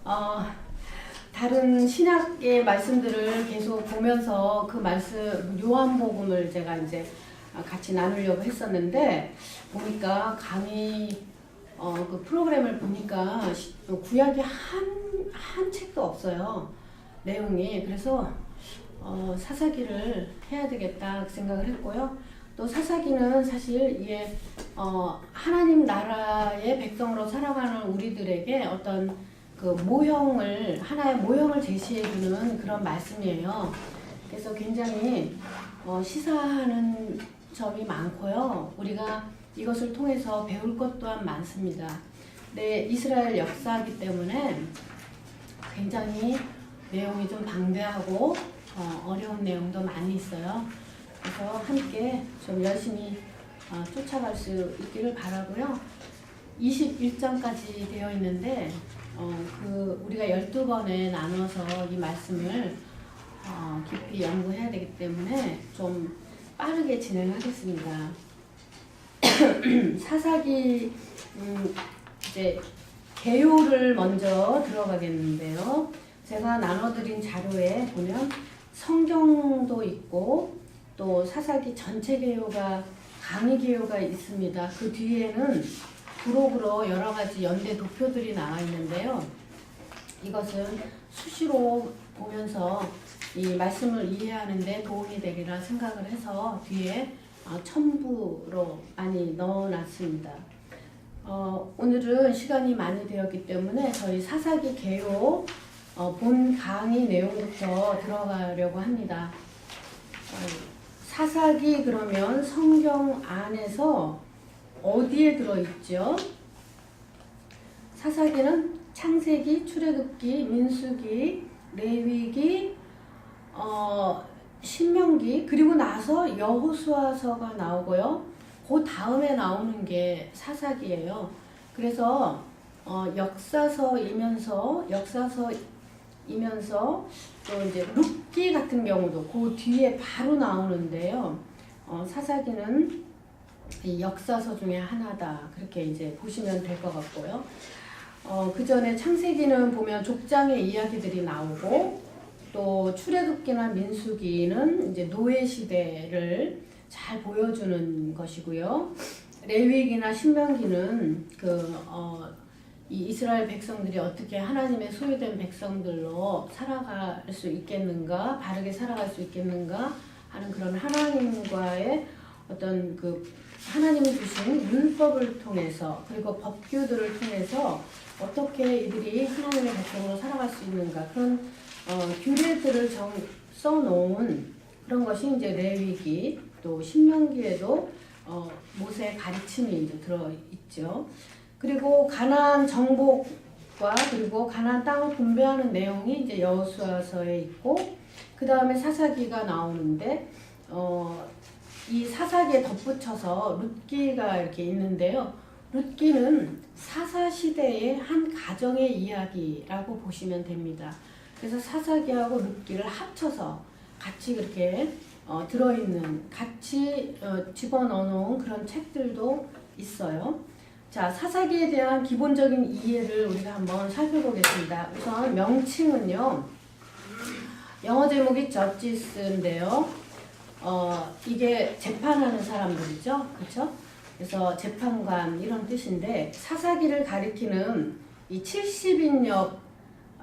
어, 다른 신약의 말씀들을 계속 보면서 그 말씀 요한복음을 제가 이제 같이 나누려고 했었는데 보니까 강의 그 프로그램을 보니까 구약이 한 책도 없어요. 내용이. 그래서 사사기를 해야 되겠다 생각을 했고요. 또 사사기는 사실 이게 하나님 나라의 백성으로 살아가는 우리들에게 어떤 그 모형을 하나의 모형을 제시해주는 그런 말씀이에요. 그래서 굉장히 시사하는 점이 많고요. 우리가 이것을 통해서 배울 것 또한 많습니다. 네, 이스라엘 역사이기 때문에 굉장히 내용이 좀 방대하고 어려운 내용도 많이 있어요. 그래서 함께 좀 열심히 쫓아갈 수 있기를 바라고요. 21장까지 되어 있는데 우리가 12번에 나눠서 이 말씀을 깊이 연구해야 되기 때문에 좀 빠르게 진행하겠습니다. 사사기 이제 개요를 먼저 들어가겠는데요. 제가 나눠드린 자료에 보면 성경도 있고 또 사사기 전체 개요가 강의 개요가 있습니다. 그 뒤에는 부록으로 여러 가지 연대 도표들이 나와 있는데요. 이것은 수시로 보면서 이 말씀을 이해하는 데 도움이 되리라 생각을 해서 뒤에 첨부로 많이 넣어놨습니다. 오늘은 시간이 많이 되었기 때문에 저희 사사기 개요 본 강의 내용부터 들어가려고 합니다. 사사기 그러면 성경 안에서 어디에 들어있죠? 사사기는 창세기, 출애굽기, 민수기, 레위기, 신명기, 그리고 나서 여호수아서가 나오고요. 그 다음에 나오는 게 사사기예요. 그래서 역사서이면서 또 이제 룻기 같은 경우도 그 뒤에 바로 나오는데요. 사사기는 이 역사서 중에 하나다. 그렇게 이제 보시면 될 것 같고요. 그 전에 창세기는 보면 족장의 이야기들이 나오고 또 출애굽기나 민수기는 이제 노예 시대를 잘 보여주는 것이고요. 레위기나 신명기는 이 이스라엘 백성들이 어떻게 하나님의 소유된 백성들로 살아갈 수 있겠는가, 바르게 살아갈 수 있겠는가 하는 그런 하나님과의 어떤 하나님이 주신 율법을 통해서 그리고 법규들을 통해서 어떻게 이들이 하나님의 백성으로 살아갈 수 있는가 그런 규례들을 써놓은 그런 것이 이제 레위기 또 신명기에도 모세의 가르침이 이제 들어있죠. 그리고 가나안 정복과 그리고 가나안 땅을 분배하는 내용이 이제 여호수아서에 있고 그 다음에 사사기가 나오는데 이 사사기에 덧붙여서 룻기가 이렇게 있는데요. 룻기는 사사시대의 한 가정의 이야기라고 보시면 됩니다. 그래서 사사기하고 룻기를 합쳐서 같이 그렇게 들어있는, 같이 집어넣어 놓은 그런 책들도 있어요. 자, 사사기에 대한 기본적인 이해를 우리가 한번 살펴보겠습니다. 우선 명칭은요. 영어 제목이 저지스인데요. 이게 재판하는 사람들이죠. 그렇죠? 그래서 재판관 이런 뜻인데 사사기를 가리키는 이 70인역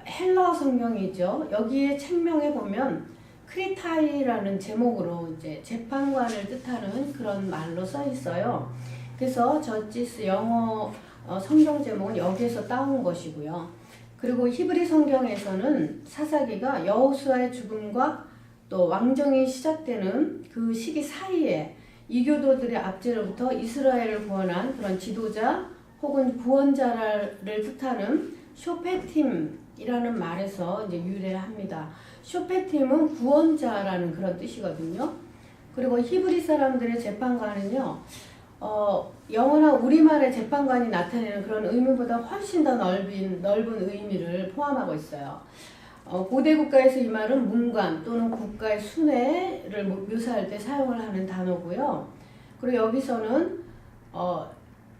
헬라어 성경이죠. 여기에 책명에 보면 크리타이라는 제목으로 이제 재판관을 뜻하는 그런 말로 써 있어요. 그래서 저지스 영어 성경 제목은 여기에서 따온 것이고요. 그리고 히브리 성경에서는 사사기가 여호수아의 죽음과 또 왕정이 시작되는 그 시기 사이에 이교도들의 압제로부터 이스라엘을 구원한 그런 지도자 혹은 구원자를 뜻하는 쇼페팀이라는 말에서 이제 유래합니다. 쇼페팀은 구원자라는 그런 뜻이거든요. 그리고 히브리 사람들의 재판관은요, 영어나 우리말의 재판관이 나타내는 그런 의미보다 훨씬 더 넓은 의미를 포함하고 있어요. 고대 국가에서 이 말은 문관 또는 국가의 순회를 묘사할 때 사용을 하는 단어고요. 그리고 여기서는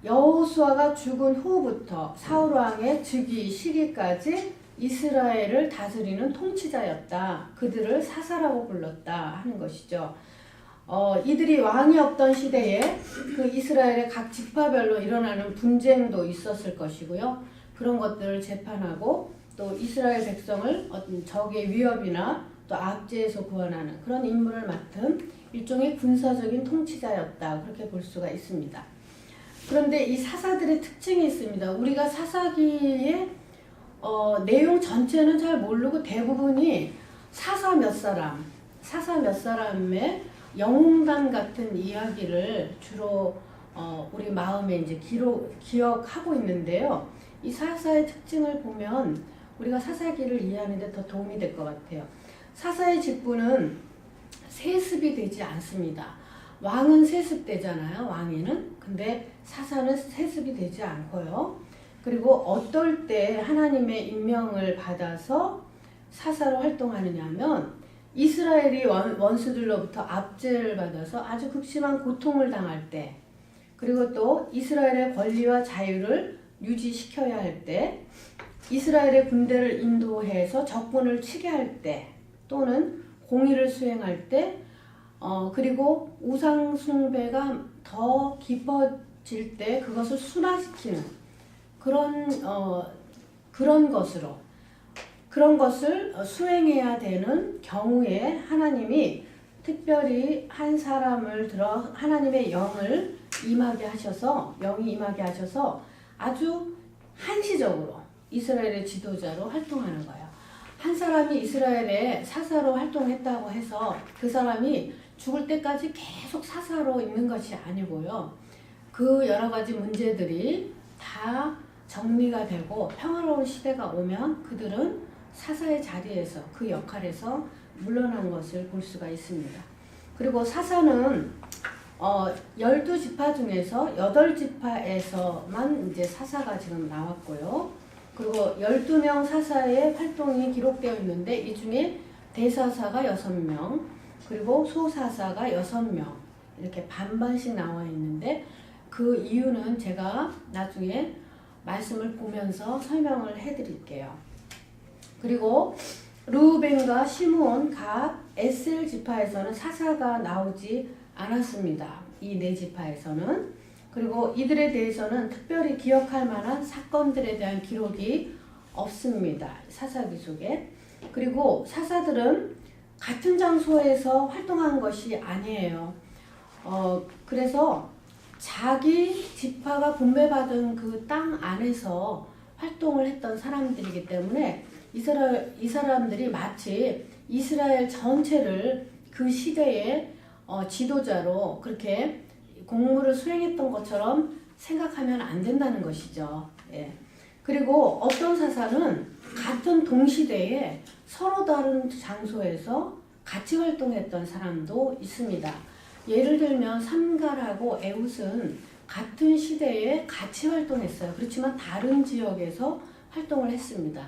여호수아가 죽은 후부터 사울 왕의 즉위 시기까지 이스라엘을 다스리는 통치자였다. 그들을 사사라고 불렀다 하는 것이죠. 이들이 왕이 없던 시대에 그 이스라엘의 각 지파별로 일어나는 분쟁도 있었을 것이고요. 그런 것들을 재판하고 또 이스라엘 백성을 어떤 적의 위협이나 또 압제에서 구원하는 그런 임무를 맡은 일종의 군사적인 통치자였다. 그렇게 볼 수가 있습니다. 그런데 이 사사들의 특징이 있습니다. 우리가 사사기의 내용 전체는 잘 모르고 대부분이 사사 몇 사람의 영웅담 같은 이야기를 주로 우리 마음에 이제 기억하고 있는데요. 이 사사의 특징을 보면 우리가 사사기를 이해하는 데 더 도움이 될 것 같아요. 사사의 직분은 세습이 되지 않습니다. 왕은 세습되잖아요. 왕위는. 근데 사사는 세습이 되지 않고요. 그리고 어떨 때 하나님의 임명을 받아서 사사로 활동하느냐 하면 이스라엘이 원수들로부터 압제를 받아서 아주 극심한 고통을 당할 때, 그리고 또 이스라엘의 권리와 자유를 유지시켜야 할 때, 이스라엘의 군대를 인도해서 적군을 치게 할 때, 또는 공의를 수행할 때, 그리고 우상 숭배가 더 깊어질 때 그것을 순화시키는 그런 것을 수행해야 되는 경우에 하나님이 특별히 한 사람을 들어 하나님의 영이 임하게 하셔서 아주 한시적으로 이스라엘의 지도자로 활동하는 거예요. 한 사람이 이스라엘의 사사로 활동했다고 해서 그 사람이 죽을 때까지 계속 사사로 있는 것이 아니고요. 그 여러 가지 문제들이 다 정리가 되고 평화로운 시대가 오면 그들은 사사의 자리에서 그 역할에서 물러난 것을 볼 수가 있습니다. 그리고 사사는 12지파 중에서 8지파에서만 이제 사사가 지금 나왔고요. 그리고 12명 사사의 활동이 기록되어 있는데 이 중에 대사사가 6명, 그리고 소사사가 6명 이렇게 반반씩 나와 있는데 그 이유는 제가 나중에 말씀을 보면서 설명을 해드릴게요. 그리고 르우벤과 시므온, 갓, 에셀 지파에서는 사사가 나오지 않았습니다. 이 네 지파에서는. 그리고 이들에 대해서는 특별히 기억할 만한 사건들에 대한 기록이 없습니다. 사사기 속에. 그리고 사사들은 같은 장소에서 활동한 것이 아니에요. 그래서 자기 지파가 분배받은 그 땅 안에서 활동을 했던 사람들이기 때문에 이 사람들이 마치 이스라엘 전체를 그 시대의 지도자로 그렇게 공무를 수행했던 것처럼 생각하면 안 된다는 것이죠. 예. 그리고 어떤 사사는 같은 동시대에 서로 다른 장소에서 같이 활동했던 사람도 있습니다. 예를 들면 삼갈하고 에웃은 같은 시대에 같이 활동했어요. 그렇지만 다른 지역에서 활동을 했습니다.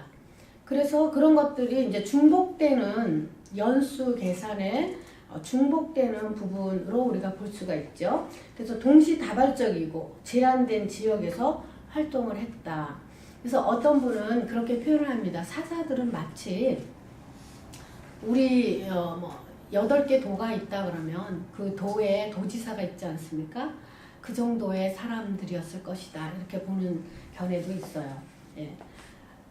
그래서 그런 것들이 이제 중복되는 연수 계산에 중복되는 부분으로 우리가 볼 수가 있죠. 그래서 동시다발적이고 제한된 지역에서 활동을 했다. 그래서 어떤 분은 그렇게 표현을 합니다. 사사들은 마치 우리 8개 도가 있다 그러면 그 도에 도지사가 있지 않습니까? 그 정도의 사람들이었을 것이다. 이렇게 보는 견해도 있어요. 예.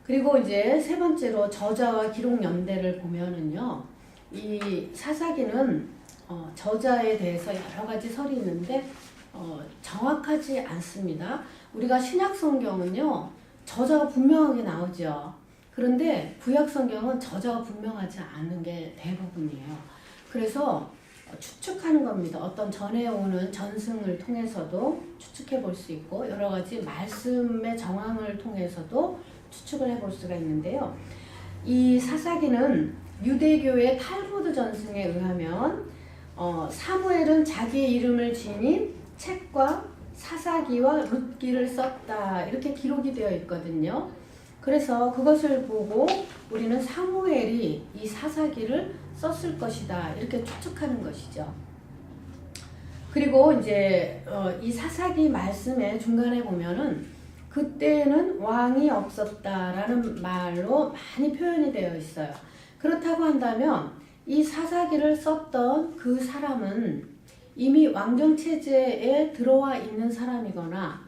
그리고 이제 세 번째로 저자와 기록 연대를 보면은요. 이 사사기는 저자에 대해서 여러 가지 설이 있는데 정확하지 않습니다. 우리가 신약 성경은요. 저자가 분명하게 나오죠. 그런데 구약 성경은 저자가 분명하지 않은 게 대부분이에요. 그래서 추측하는 겁니다. 어떤 전해오는 전승을 통해서도 추측해 볼 수 있고 여러 가지 말씀의 정황을 통해서도 추측을 해볼 수가 있는데요. 이 사사기는 유대교의 탈무드 전승에 의하면 사무엘은 자기의 이름을 지닌 책과 사사기와 룻기를 썼다 이렇게 기록이 되어 있거든요. 그래서 그것을 보고 우리는 사무엘이 이 사사기를 썼을 것이다 이렇게 추측하는 것이죠. 그리고 이제 이 사사기 말씀의 중간에 보면은 그때는 왕이 없었다라는 말로 많이 표현이 되어 있어요. 그렇다고 한다면 이 사사기를 썼던 그 사람은 이미 왕정체제에 들어와 있는 사람이거나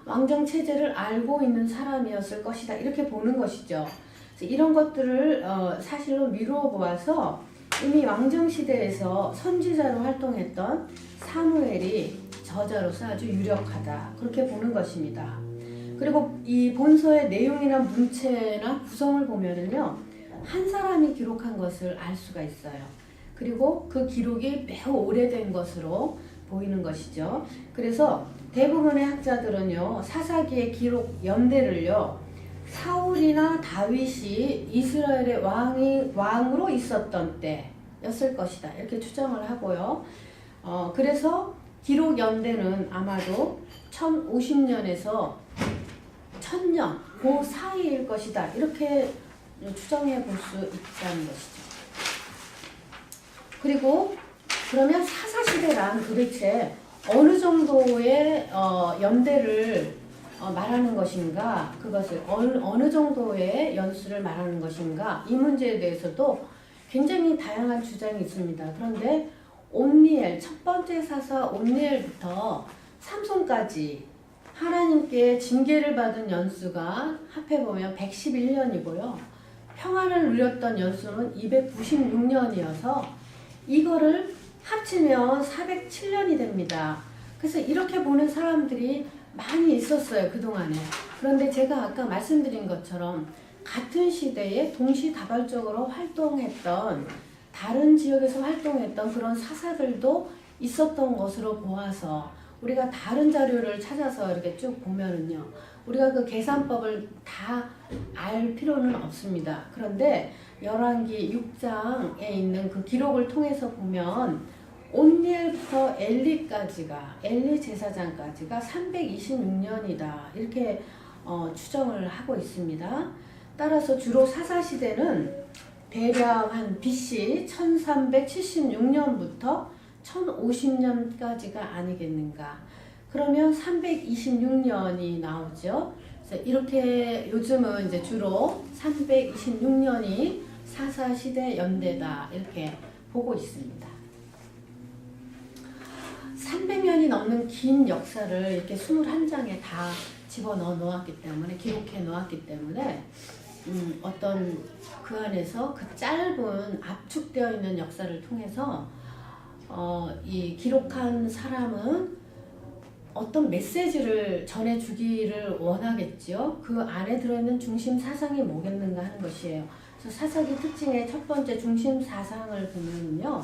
왕정체제를 알고 있는 사람이었을 것이다. 이렇게 보는 것이죠. 이런 것들을 사실로 미루어 보아서 이미 왕정시대에서 선지자로 활동했던 사무엘이 저자로서 아주 유력하다. 그렇게 보는 것입니다. 그리고 이 본서의 내용이나 문체나 구성을 보면은요, 한 사람이 기록한 것을 알 수가 있어요. 그리고 그 기록이 매우 오래된 것으로 보이는 것이죠. 그래서 대부분의 학자들은요, 사사기의 기록 연대를요, 사울이나 다윗이 이스라엘의 왕으로 있었던 때였을 것이다. 이렇게 추정을 하고요. 그래서 기록 연대는 아마도 1050년에서 1000년 그 사이일 것이다. 이렇게 추정해 볼 수 있다는 것이죠. 그리고 그러면 사사시대란 도대체 어느 정도의 연대를 말하는 것인가, 그것을 어느 정도의 연수를 말하는 것인가, 이 문제에 대해서도 굉장히 다양한 주장이 있습니다. 그런데 온니엘, 첫 번째 사사 온니엘부터 삼손까지 하나님께 징계를 받은 연수가 합해보면 111년이고요. 평안을 누렸던 연수는 296년이어서 이거를 합치면 407년이 됩니다. 그래서 이렇게 보는 사람들이 많이 있었어요, 그동안에. 그런데 제가 아까 말씀드린 것처럼 같은 시대에 동시다발적으로 활동했던, 다른 지역에서 활동했던 그런 사사들도 있었던 것으로 보아서 우리가 다른 자료를 찾아서 이렇게 쭉 보면은요, 우리가 그 계산법을 다 알 필요는 없습니다. 그런데 열왕기 6장에 있는 그 기록을 통해서 보면 온니엘부터 엘리 제사장까지가 326년이다. 이렇게 추정을 하고 있습니다. 따라서 주로 사사시대는 대략 한 BC 1376년부터 1050년까지가 아니겠는가. 그러면 326년이 나오죠. 그래서 이렇게 요즘은 이제 주로 326년이 사사시대 연대다. 이렇게 보고 있습니다. 300년이 넘는 긴 역사를 이렇게 21장에 다 집어넣어 놓았기 때문에, 기록해 놓았기 때문에 어떤 그 안에서 그 짧은 압축되어 있는 역사를 통해서 이 기록한 사람은 어떤 메시지를 전해주기를 원하겠죠. 그 안에 들어있는 중심 사상이 뭐겠는가 하는 것이에요. 그래서 사사기 특징의 첫 번째 중심 사상을 보면요,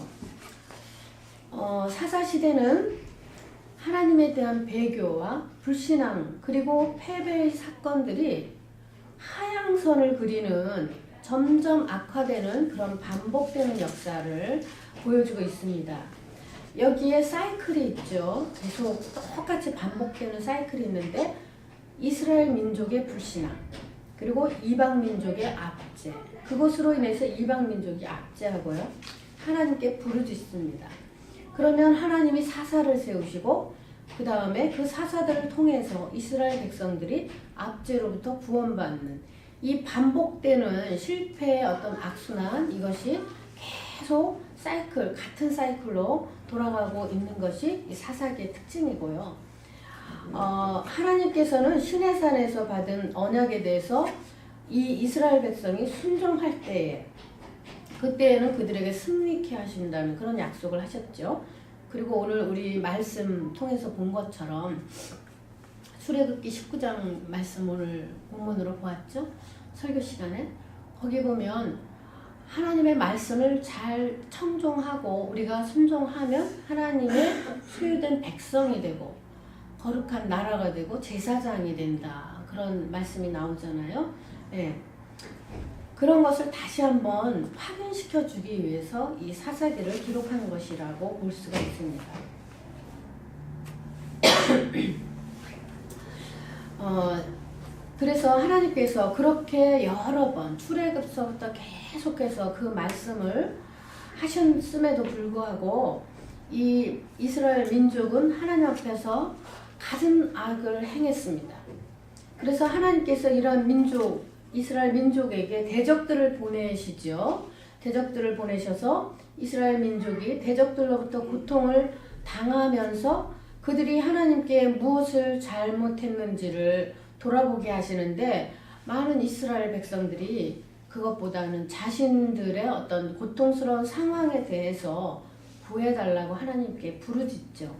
사사시대는 하나님에 대한 배교와 불신앙 그리고 패배의 사건들이 하향선을 그리는, 점점 악화되는 그런 반복되는 역사를 보여주고 있습니다. 여기에 사이클이 있죠. 계속 똑같이 반복되는 사이클이 있는데, 이스라엘 민족의 불신앙, 그리고 이방 민족의 압제, 그것으로 인해서 이방 민족이 압제하고요, 하나님께 부르짖습니다. 그러면 하나님이 사사를 세우시고 그 다음에 그 사사들을 통해서 이스라엘 백성들이 압제로부터 구원받는, 이 반복되는 실패의 어떤 악순환, 이것이 계속 사이클, 같은 사이클로 돌아가고 있는 것이 이 사사기의 특징이고요. 하나님께서는 시내산에서 받은 언약에 대해서 이 이스라엘 백성이 순종할 때에, 그때에는 그들에게 승리케 하신다는 그런 약속을 하셨죠. 그리고 오늘 우리 말씀 통해서 본 것처럼 출애굽기 19장 말씀 오늘 본문으로 보았죠. 설교 시간에 거기 보면 하나님의 말씀을 잘 청종하고 우리가 순종하면 하나님의 소유된 백성이 되고 거룩한 나라가 되고 제사장이 된다. 그런 말씀이 나오잖아요. 네. 그런 것을 다시 한번 확인시켜 주기 위해서 이 사사기를 기록한 것이라고 볼 수가 있습니다. 그래서 하나님께서 그렇게 여러 번 출애굽서부터 계속해서 그 말씀을 하셨음에도 불구하고 이 이스라엘 민족은 하나님 앞에서 가진 악을 행했습니다. 그래서 하나님께서 이런 민족, 이스라엘 민족에게 대적들을 보내시죠. 대적들을 보내셔서 이스라엘 민족이 대적들로부터 고통을 당하면서 그들이 하나님께 무엇을 잘못했는지를 돌아보게 하시는데, 많은 이스라엘 백성들이 그것보다는 자신들의 어떤 고통스러운 상황에 대해서 구해달라고 하나님께 부르짖죠.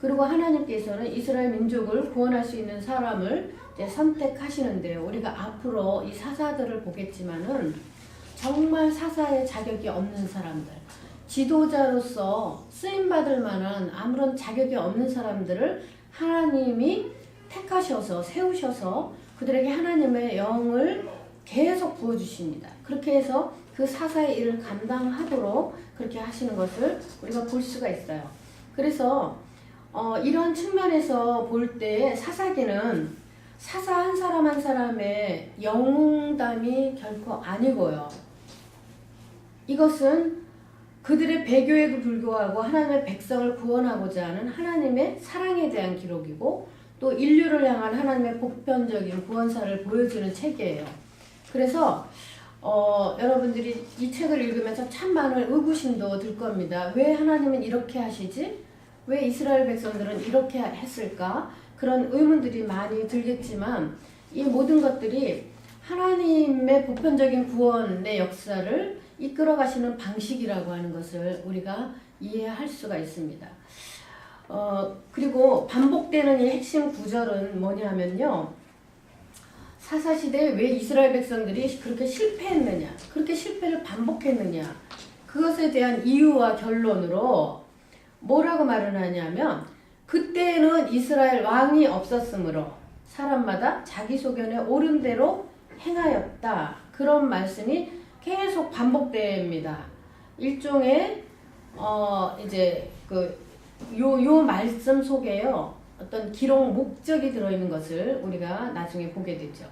그리고 하나님께서는 이스라엘 민족을 구원할 수 있는 사람을 이제 선택하시는데요. 우리가 앞으로 이 사사들을 보겠지만은 정말 사사의 자격이 없는 사람들, 지도자로서 쓰임받을 만한 아무런 자격이 없는 사람들을 하나님이 택하셔서 세우셔서 그들에게 하나님의 영을 계속 부어주십니다. 그렇게 해서 그 사사의 일을 감당하도록 그렇게 하시는 것을 우리가 볼 수가 있어요. 그래서 이런 측면에서 볼 때 사사기는 사사 한 사람 한 사람의 영웅담이 결코 아니고요. 이것은 그들의 배교에도 불구하고 하나님의 백성을 구원하고자 하는 하나님의 사랑에 대한 기록이고, 또 인류를 향한 하나님의 보편적인 구원사를 보여주는 책이에요. 그래서 여러분들이 이 책을 읽으면서 참 많은 의구심도 들 겁니다. 왜 하나님은 이렇게 하시지? 왜 이스라엘 백성들은 이렇게 했을까? 그런 의문들이 많이 들겠지만, 이 모든 것들이 하나님의 보편적인 구원의 역사를 이끌어 가시는 방식이라고 하는 것을 우리가 이해할 수가 있습니다. 그리고 반복되는 이 핵심 구절은 뭐냐면요. 사사시대에 왜 이스라엘 백성들이 그렇게 실패했느냐, 그렇게 실패를 반복했느냐, 그것에 대한 이유와 결론으로 뭐라고 말을 하냐면, 그때는 이스라엘 왕이 없었으므로 사람마다 자기 소견에 옳은 대로 행하였다. 그런 말씀이 계속 반복됩니다. 일종의 이제 요 말씀 속에요, 어떤 기록 목적이 들어있는 것을 우리가 나중에 보게 되죠.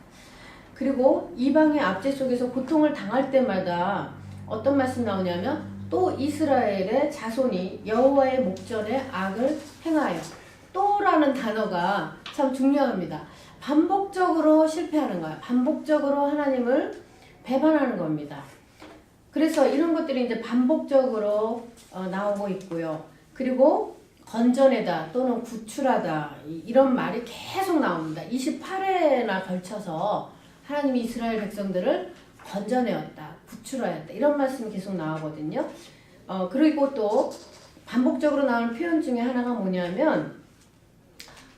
그리고 이방의 압제 속에서 고통을 당할 때마다 어떤 말씀 나오냐면, 또 이스라엘의 자손이 여호와의 목전에 악을 행하여. 또라는 단어가 참 중요합니다. 반복적으로 실패하는 거야. 반복적으로 하나님을 배반하는 겁니다. 그래서 이런 것들이 이제 반복적으로 나오고 있고요. 그리고 건져내다 또는 구출하다, 이런 말이 계속 나옵니다. 28회나 걸쳐서 하나님이 이스라엘 백성들을 건져내었다, 구출하였다, 이런 말씀이 계속 나오거든요. 그리고 또 반복적으로 나오는 표현 중에 하나가 뭐냐면,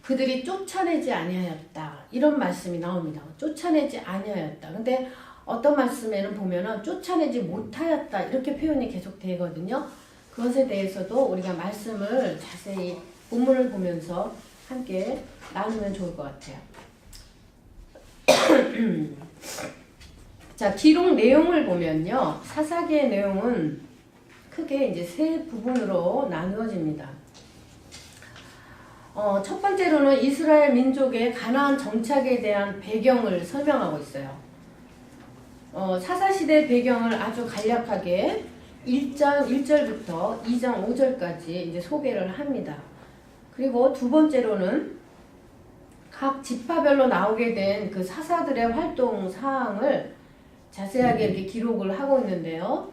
그들이 쫓아내지 아니하였다, 이런 말씀이 나옵니다. 쫓아내지 아니하였다. 근데 어떤 말씀에는 보면은 쫓아내지 못하였다, 이렇게 표현이 계속 되거든요. 그것에 대해서도 우리가 말씀을 자세히 본문을 보면서 함께 나누면 좋을 것 같아요. 자, 기록 내용을 보면요, 사사기의 내용은 크게 이제 세 부분으로 나누어집니다. 첫 번째로는 이스라엘 민족의 가나안 정착에 대한 배경을 설명하고 있어요. 사사시대 배경을 아주 간략하게 1장 1절부터 2장 5절까지 이제 소개를 합니다. 그리고 두 번째로는 각 지파별로 나오게 된 그 사사들의 활동 사항을 자세하게 이렇게 기록을 하고 있는데요.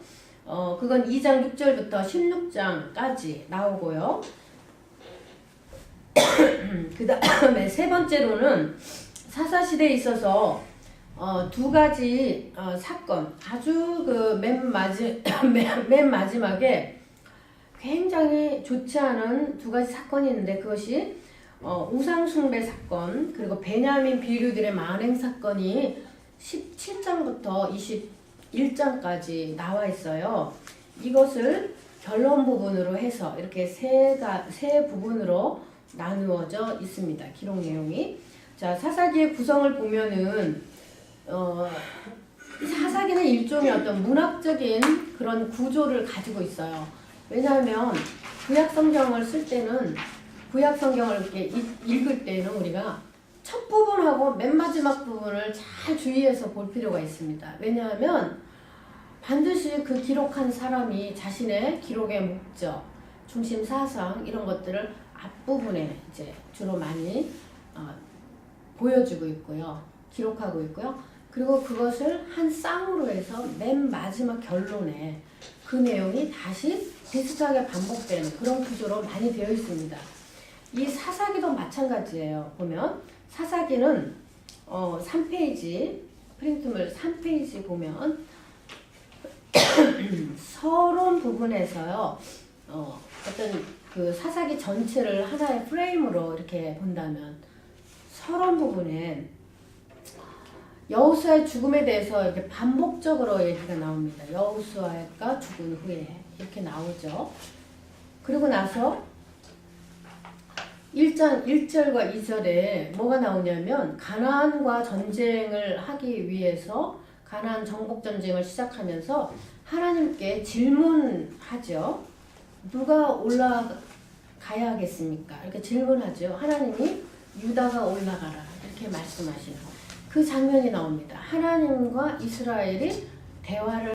그건 2장 6절부터 16장까지 나오고요. 그 다음에 세 번째로는 사사시대에 있어서 두 가지 사건, 아주 맨 마지막에 굉장히 좋지 않은 두 가지 사건이 있는데, 그것이 우상숭배 사건, 그리고 베냐민 비류들의 만행 사건이 17장부터 21장까지 나와 있어요. 이것을 결론 부분으로 해서 이렇게 세 부분으로 나누어져 있습니다. 기록 내용이. 자, 사사기의 구성을 보면은 사사기는 일종의 어떤 문학적인 그런 구조를 가지고 있어요. 왜냐하면 구약 성경을 쓸 때는, 구약 성경을 이렇게 읽을 때는 우리가 첫 부분하고 맨 마지막 부분을 잘 주의해서 볼 필요가 있습니다. 왜냐하면 반드시 그 기록한 사람이 자신의 기록의 목적, 중심 사상 이런 것들을 앞부분에 이제 주로 많이 보여주고 있고요. 기록하고 있고요. 그리고 그것을 한 쌍으로 해서 맨 마지막 결론에 그 내용이 다시 비슷하게 반복되는 그런 구조로 많이 되어 있습니다. 이 사사기도 마찬가지예요. 보면 사사기는 3페이지 프린트물 3페이지 보면 서론 부분에서요. 어떤 그 사사기 전체를 하나의 프레임으로 이렇게 본다면 서론 부분엔 여호수아의 죽음에 대해서 이렇게 반복적으로 얘기가 나옵니다. 여호수아가 죽은 후에 이렇게 나오죠. 그리고 나서 1장 1절과 2절에 뭐가 나오냐면 가나안과 전쟁을 하기 위해서 가나안 정복 전쟁을 시작하면서 하나님께 질문하죠. 누가 올라가야 하겠습니까? 이렇게 질문하죠. 하나님이 유다가 올라가라 이렇게 말씀하시는 그 장면이 나옵니다. 하나님과 이스라엘이 대화를